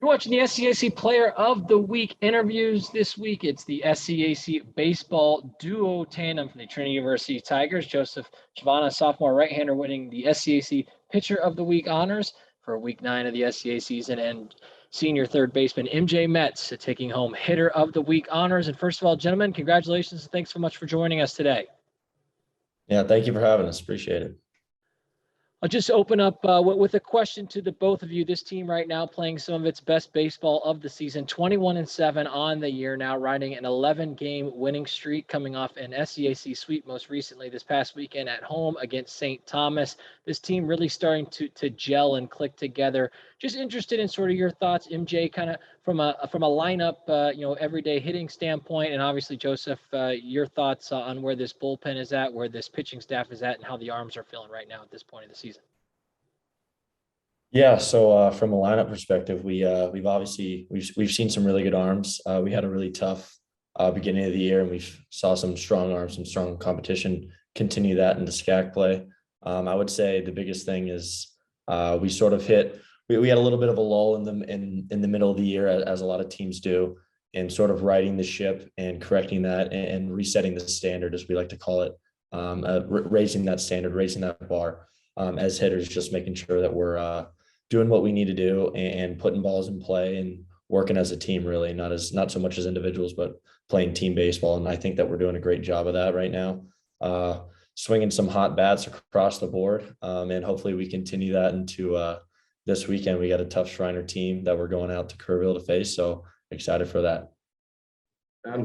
You're watching the SCAC Player of the Week interviews this week. It's the SCAC baseball duo tandem from the Trinity University Tigers. Joseph Chavana, sophomore right-hander, winning the SCAC Pitcher of the Week honors for Week 9 of the SCAC season, and senior third baseman Metz taking home Hitter of the Week honors. And first of all, gentlemen, congratulations and thanks so much for joining us today. Yeah, thank you for having us. Appreciate it. I'll just open up with a question to the both of you. This team right now playing some of its best baseball of the season, 21-7 on the year now, riding an 11-game winning streak, coming off an SCAC sweep most recently this past weekend at home against St. Thomas. This team really starting to gel and click together. Just interested in sort of your thoughts, MJ, kind of from a lineup, everyday hitting standpoint, and obviously Joseph, your thoughts on where this bullpen is at, where this pitching staff is at, and how the arms are feeling right now at this point of the season. Yeah, so from a lineup perspective, we've seen some really good arms. We had a really tough beginning of the year, and we saw some strong arms, some strong competition. Continue that into SCAC play. I would say the biggest thing is we sort of hit. We had a little bit of a lull in the middle of the year, as a lot of teams do, and sort of righting the ship and correcting that and resetting the standard, as we like to call it, raising that standard, raising that bar as hitters, just making sure that we're doing what we need to do and putting balls in play and working as a team, really, not so much as individuals, but playing team baseball. And I think that we're doing a great job of that right now, swinging some hot bats across the board, and hopefully we continue that into this weekend. We got a tough Shriner team that we're going out to Kerrville to face, so excited for that.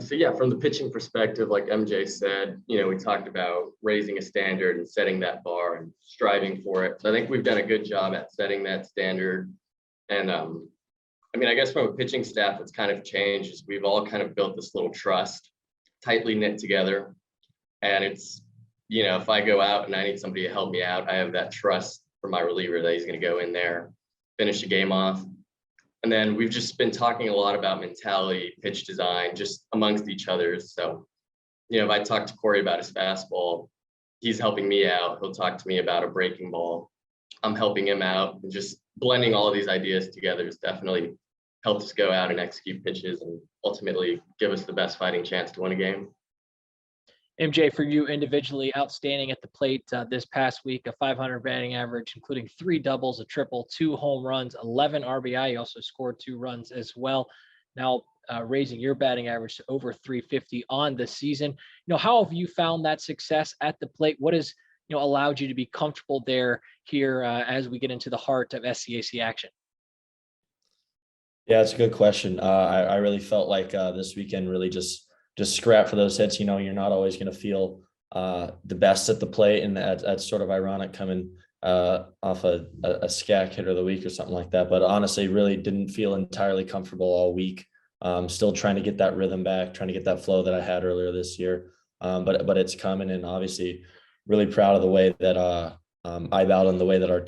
So yeah, from the pitching perspective, like MJ said, we talked about raising a standard and setting that bar and striving for it. So I think we've done a good job at setting that standard. And I guess from a pitching staff, it's kind of changed. Is we've all kind of built this little trust, tightly knit together. And it's, if I go out and I need somebody to help me out, I have that trust for my reliever that he's going to go in there, finish the game off. And then we've just been talking a lot about mentality, pitch design, just amongst each other. So, if I talk to Corey about his fastball, he's helping me out. He'll talk to me about a breaking ball. I'm helping him out. And just blending all of these ideas together has definitely helped us go out and execute pitches and ultimately give us the best fighting chance to win a game. MJ, for you individually, outstanding at the plate this past week, a 500 batting average, including 3 doubles, a triple, 2 home runs, 11 RBI. You also scored 2 runs as well. Now raising your batting average to over 350 on the season. How have you found that success at the plate? What has allowed you to be comfortable here as we get into the heart of SCAC action? Yeah, it's a good question. I really felt like this weekend really just scrap for those hits. You're not always going to feel the best at the plate, and that's sort of ironic coming off a SCAC Hitter of the Week or something like that. But honestly, really didn't feel entirely comfortable all week. Still trying to get that rhythm back, trying to get that flow that I had earlier this year. But it's coming, and obviously really proud of the way that I battled and the way that our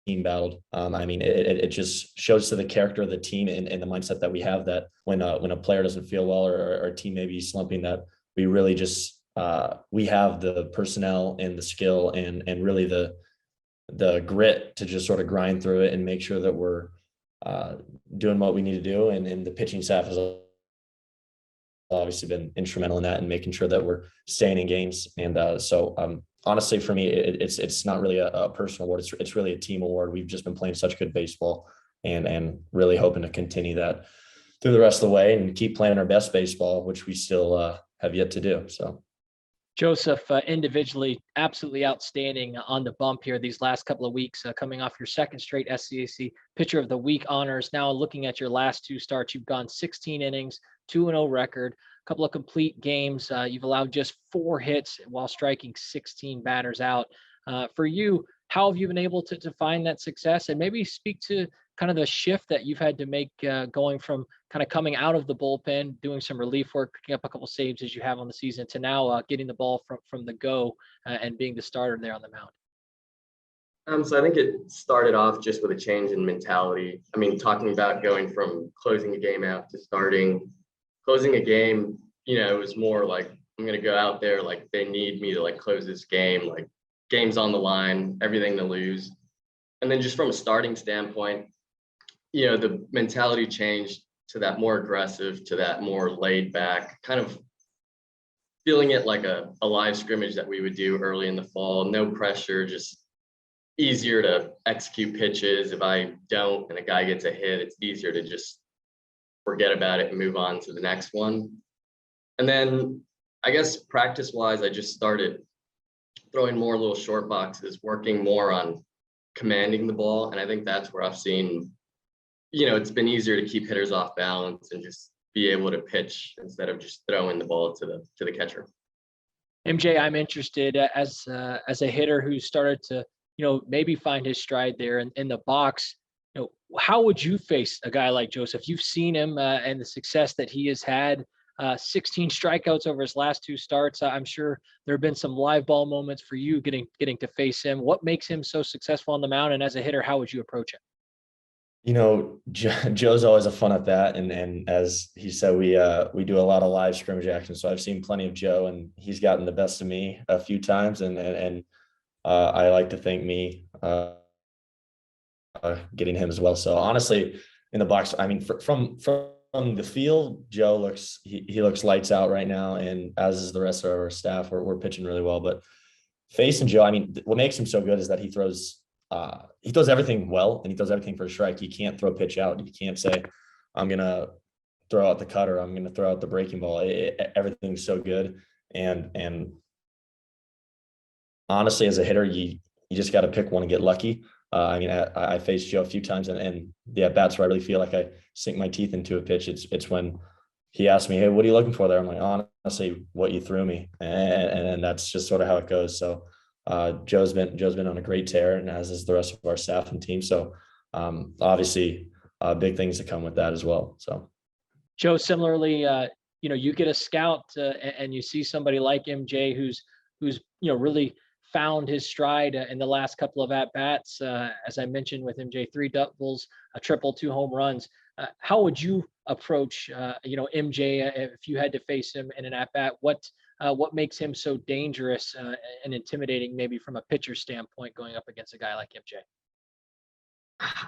team battled. It just shows to the character of the team and the mindset that we have, that when a player doesn't feel well or our team may be slumping, that we really just we have the personnel and the skill and really the grit to just sort of grind through it and make sure that we're doing what we need to do. And the pitching staff has obviously been instrumental in that and making sure that we're staying in games. And honestly, for me, it's not really a personal award. It's really a team award. We've just been playing such good baseball and really hoping to continue that through the rest of the way and keep playing our best baseball, which we still have yet to do. So, Joseph, individually, absolutely outstanding on the bump here these last couple of weeks, coming off your second straight SCAC Pitcher of the Week honors. Now looking at your last 2 starts, you've gone 16 innings, 2-0 record, a couple of complete games. You've allowed just 4 hits while striking 16 batters out. For you, how have you been able to find that success, and maybe speak to kind of the shift that you've had to make going from kind of coming out of the bullpen, doing some relief work, picking up a couple saves as you have on the season, to now getting the ball from the go and being the starter there on the mound? So I think it started off just with a change in mentality. Talking about going from closing a game out to closing a game, it was more like, I'm going to go out there, like they need me to like close this game, like game's on the line, everything to lose. And then just from a starting standpoint, the mentality changed to that more aggressive, to that more laid back, kind of feeling it like a live scrimmage that we would do early in the fall. No pressure, just easier to execute pitches. If I don't and a guy gets a hit, it's easier to just forget about it and move on to the next one. And then I guess practice wise, I just started throwing more little short boxes, working more on commanding the ball. And I think that's where I've seen, it's been easier to keep hitters off balance and just be able to pitch instead of just throwing the ball to the catcher. MJ, I'm interested as a hitter who started to, maybe find his stride there in the box. How would you face a guy like Joseph? You've seen him and the success that he has had. 16 strikeouts over his last 2 starts. I'm sure there have been some live ball moments for you getting to face him. What makes him so successful on the mound? And as a hitter, how would you approach him? Joe's always a fun at that. And as he said, we do a lot of live scrimmage action. So I've seen plenty of Joe, and he's gotten the best of me a few times. And I like to thank me getting him as well. So honestly, in the box, I mean, from the field, Joe looks lights out right now, and as is the rest of our staff. We're pitching really well. But facing Joe, I mean, what makes him so good is that he throws everything well, and he throws everything for a strike. He can't throw a pitch out. He can't say, I'm gonna throw out the cutter, I'm gonna throw out the breaking ball. Everything's so good. And honestly, as a hitter, you just got to pick one and get lucky. I mean, I faced Joe a few times, and the at bats where I really feel like I sink my teeth into a pitch, it's when he asked me, hey, what are you looking for there? I'm like, honestly, what you threw me. And that's just sort of how it goes. So Joe's been on a great tear, and as is the rest of our staff and team. So obviously big things to come with that as well. So Joe, similarly, you get a scout and you see somebody like MJ who's really found his stride in the last couple of at bats. As I mentioned with MJ, 3 doubles, a triple, 2 home runs. How would you approach MJ if you had to face him in an at bat? What makes him so dangerous and intimidating, maybe from a pitcher standpoint, going up against a guy like MJ?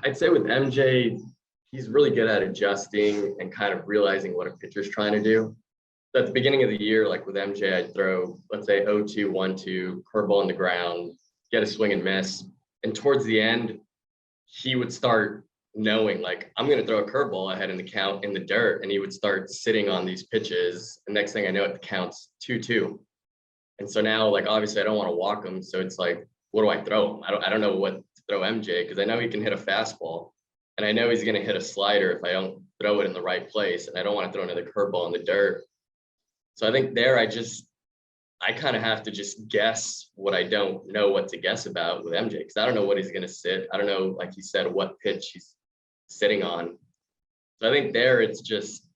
I'd say with MJ, he's really good at adjusting and kind of realizing what a pitcher's trying to do. So at the beginning of the year, like with MJ, I'd throw, let's say 0-2, 1-2, curveball on the ground, get a swing and miss. And towards the end, he would start knowing, like, I'm going to throw a curveball ahead in the count in the dirt. And he would start sitting on these pitches. And next thing I know, it counts 2-2. And so now, like, obviously I don't want to walk him. So it's like, what do I throw him? I don't know what to throw MJ, because I know he can hit a fastball. And I know he's going to hit a slider if I don't throw it in the right place. And I don't want to throw another curveball in the dirt. So I think there, I kind of have to just guess what I don't know what to guess about with MJ, because I don't know what he's going to sit. I don't know, like he said, what pitch he's sitting on. So I think there it's just,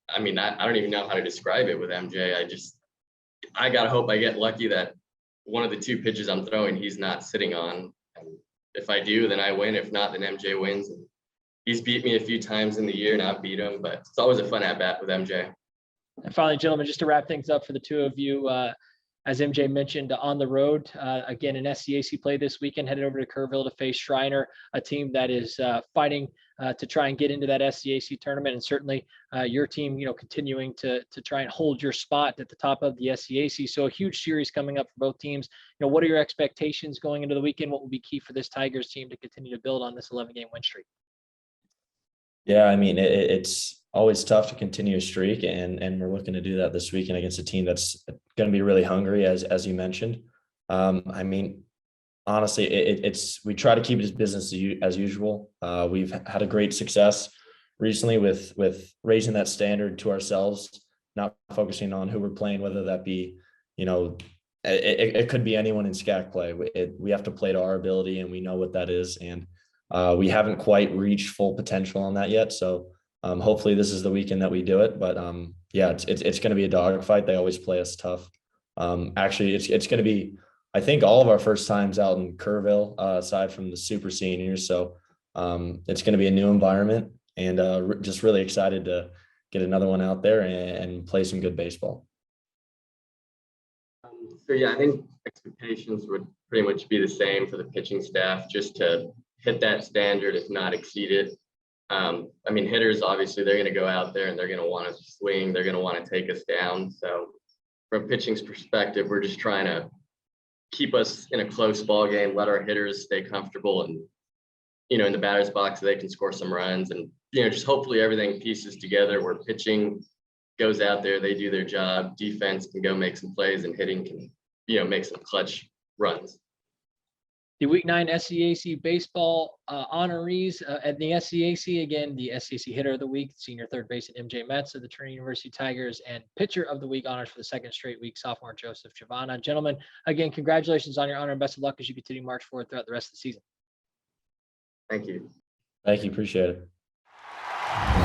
I mean, I don't even know how to describe it with MJ. I got to hope I get lucky that one of the 2 pitches I'm throwing, he's not sitting on. And if I do, then I win. If not, then MJ wins. And he's beat me a few times in the year, and I've beat him, but it's always a fun at bat with MJ. And finally, gentlemen, just to wrap things up for the 2 of you, as MJ mentioned, on the road, again, in SCAC play this weekend, headed over to Kerrville to face Shriner, a team that is fighting to try and get into that SCAC tournament. And certainly your team, continuing to try and hold your spot at the top of the SCAC. So a huge series coming up for both teams. What are your expectations going into the weekend? What will be key for this Tigers team to continue to build on this 11-game win streak? Yeah, I mean, it's always tough to continue a streak, and we're looking to do that this weekend against a team that's going to be really hungry, as you mentioned. I mean, honestly, we try to keep it as business as usual. We've had a great success recently with raising that standard to ourselves, not focusing on who we're playing, whether that be, it could be anyone in SCAC play. We have to play to our ability, and we know what that is. And we haven't quite reached full potential on that yet. So hopefully this is the weekend that we do it. But yeah, it's going to be a dogfight. They always play us tough. Actually, it's going to be, I think, all of our first times out in Kerrville, aside from the super seniors. So it's going to be a new environment, and just really excited to get another one out there and play some good baseball. So yeah, I think expectations would pretty much be the same for the pitching staff, just to hit that standard, if not exceed it. I mean, hitters, obviously, they're going to go out there and they're going to want to swing. They're going to want to take us down. So from pitching's perspective, we're just trying to keep us in a close ball game, let our hitters stay comfortable and, in the batter's box, so they can score some runs, and, just hopefully everything pieces together where pitching goes out there, they do their job, defense can go make some plays, and hitting can, make some clutch runs. The Week 9 SCAC baseball honorees at the SCAC, again, the SCAC hitter of the week, senior third baseman MJ Metz of the Trinity University Tigers, and pitcher of the week honors for the second straight week, sophomore Joseph Chavana. Gentlemen, again, congratulations on your honor and best of luck as you continue to march forward throughout the rest of the season. Thank you. Thank you. Appreciate it.